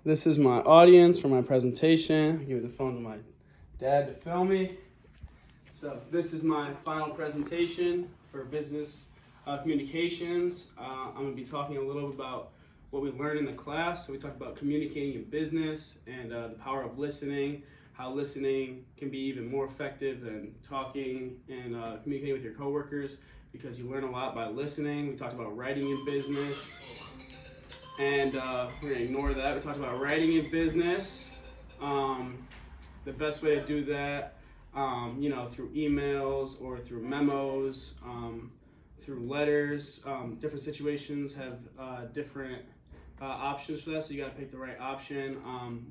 This is my audience for my presentation. I'll give the phone to my dad to film me. So this is my final presentation for business communications. I'm going to be talking a little bit about what we learned in the class. So we talked about communicating in business and the power of listening, how listening can be even more effective than talking and communicating with your coworkers because you learn a lot by listening. We talked about writing in business. And we're going to ignore that. We talked about writing in business. The best way to do that, through emails or through memos, through letters. Different situations have different options for that, so you got to pick the right option.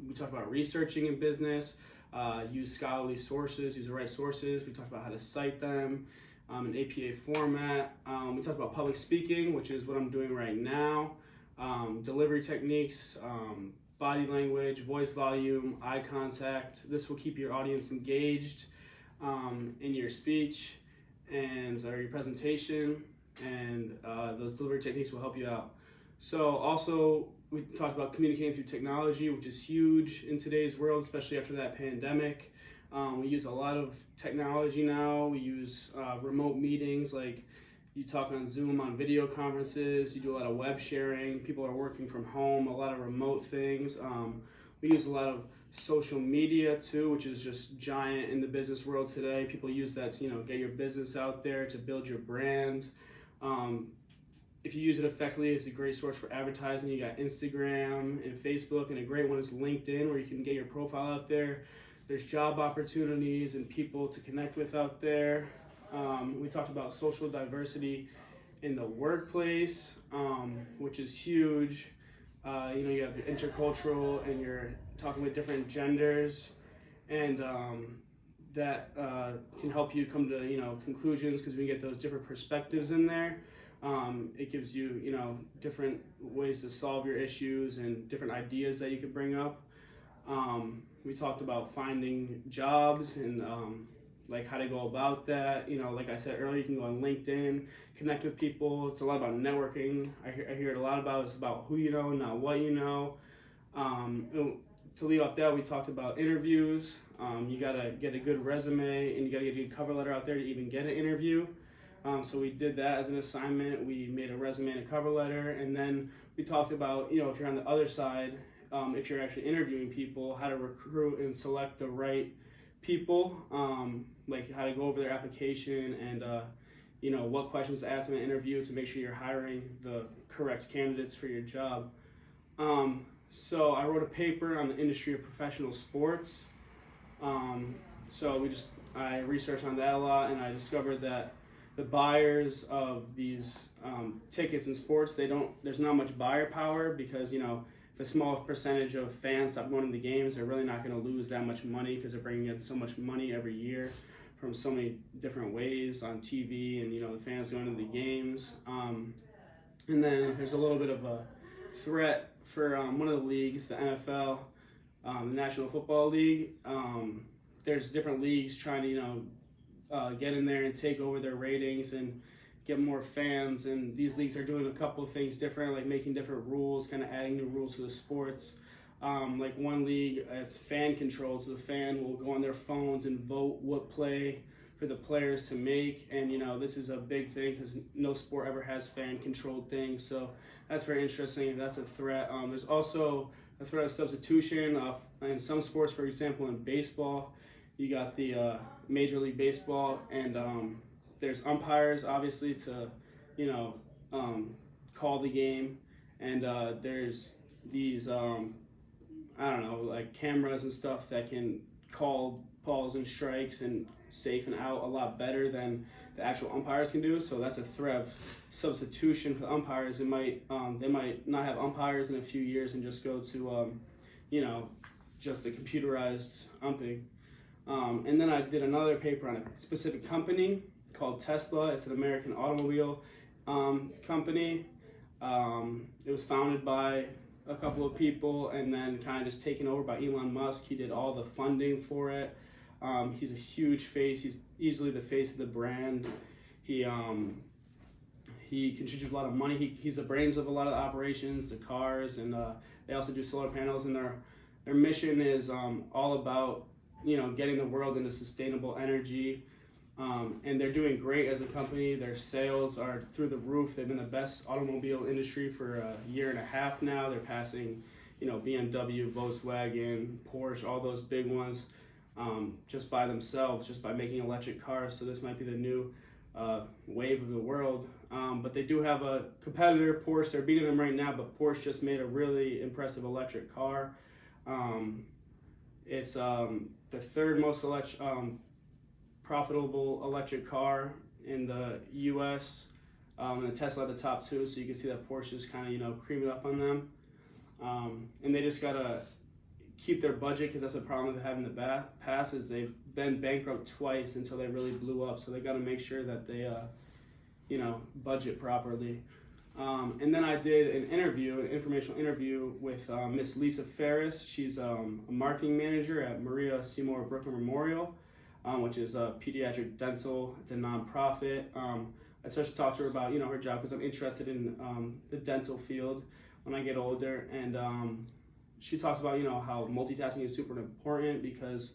We talked about researching in business, use scholarly sources, use the right sources. We talked about how to cite them in APA format. We talked about public speaking, which is what I'm doing right now. Delivery techniques, body language, voice volume, eye contact. This will keep your audience engaged in your speech and or your presentation, and those delivery techniques will help you out. So also we talked about communicating through technology, which is huge in today's world, especially after that pandemic. We use a lot of technology now. We use remote meetings, like you talk on Zoom, on video conferences, you do a lot of web sharing, people are working from home, a lot of remote things. We use a lot of social media too, which is just giant in the business world today. People use that to, get your business out there, to build your brand. If you use it effectively, it's a great source for advertising. You got Instagram and Facebook, and a great one is LinkedIn, where you can get your profile out there. There's job opportunities and people to connect with out there. We talked about social diversity in the workplace, which is huge. You have intercultural, and you're talking with different genders, and that can help you come to conclusions, because we get those different perspectives in there. It gives you different ways to solve your issues and different ideas that you could bring up. We talked about finding jobs and like how to go about that. Like I said earlier, you can go on LinkedIn, connect with people. It's a lot about networking. I hear it a lot about. It's about who you know, not what you know. To lead off that, we talked about interviews. You gotta get a good resume, and you gotta get a good cover letter out there to even get an interview. So we did that as an assignment. We made a resume and a cover letter, and then we talked about, if you're on the other side, if you're actually interviewing people, how to recruit and select the right people, like how to go over their application and, what questions to ask in an interview to make sure you're hiring the correct candidates for your job. So I wrote a paper on the industry of professional sports. I researched on that a lot, and I discovered that the buyers of these tickets in sports, there's not much buyer power, because if a small percentage of fans stop going to the games, they're really not going to lose that much money, because they're bringing in so much money every year from so many different ways on TV, and the fans going to the games. And then there's a little bit of a threat for one of the leagues, the NFL, the National Football League. There's different leagues trying to get in there and take over their ratings and get more fans, and these leagues are doing a couple of things different, like making different rules, kind of adding new rules to the sports. Like one league, it's fan controlled, so the fan will go on their phones and vote what play for the players to make, and this is a big thing because no sport ever has fan controlled things, so that's very interesting. That's a threat. There's also a threat of substitution in some sports. For example, in baseball, you got the Major League Baseball, and there's umpires, obviously, to call the game, and there's these like cameras and stuff that can call balls and strikes and safe and out a lot better than the actual umpires can do. So that's a threat of substitution for the umpires. They might not have umpires in a few years and just go to just the computerized umping. And then I did another paper on a specific company called Tesla. It's an American automobile company. It was founded by a couple of people and then kind of just taken over by Elon Musk. He did all the funding for it. He's a huge face. He's easily the face of the brand. he contributes a lot of money. He's the brains of a lot of the operations, the cars, and they also do solar panels. And their mission is all about getting the world into sustainable energy. And they're doing great as a company. Their sales are through the roof. They've been the best automobile industry for a year and a half now. They're passing, BMW, Volkswagen, Porsche, all those big ones, just by themselves, just by making electric cars. So this might be the new wave of the world. But they do have a competitor, Porsche. They're beating them right now, but Porsche just made a really impressive electric car. It's the third most profitable electric car in the U.S. And the Tesla at the top too, so you can see that Porsche is kind of creaming up on them. And they just gotta keep their budget, because that's a problem they have in the past, is they've been bankrupt twice until they really blew up. So they gotta make sure that they budget properly. And then I did an informational interview with Miss Lisa Ferris. She's a marketing manager at Maria Seymour Brooker Memorial, which is a pediatric dental. It's a nonprofit. I started to talk to her about her job, because I'm interested in the dental field when I get older. And she talks about how multitasking is super important, because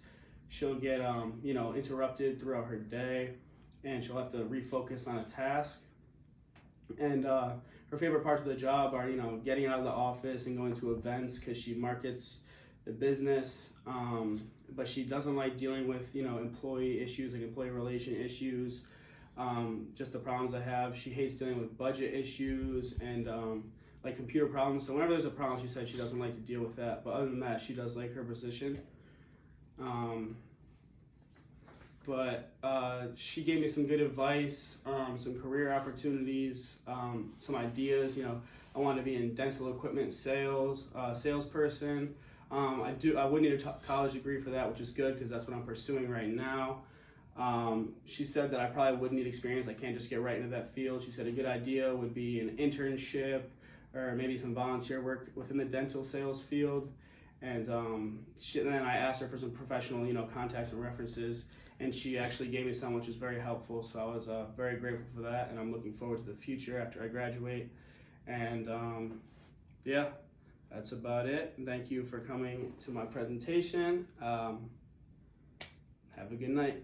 she'll get interrupted throughout her day, and she'll have to refocus on a task. And her favorite parts of the job are getting out of the office and going to events, because she markets the business. But she doesn't like dealing with employee issues, like employee relation issues, just the problems I have. She hates dealing with budget issues and like computer problems. So whenever there's a problem, she said she doesn't like to deal with that. But other than that, she does like her position. But she gave me some good advice, some career opportunities, some ideas. I want to be in dental equipment sales, salesperson. I would need a college degree for that, which is good, because that's what I'm pursuing right now. She said that I probably would need experience. I can't just get right into that field. She said a good idea would be an internship, or maybe some volunteer work within the dental sales field. And then I asked her for some professional, contacts and references, and she actually gave me some, which was very helpful. So I was very grateful for that, and I'm looking forward to the future after I graduate. And yeah, that's about it. Thank you for coming to my presentation. Have a good night.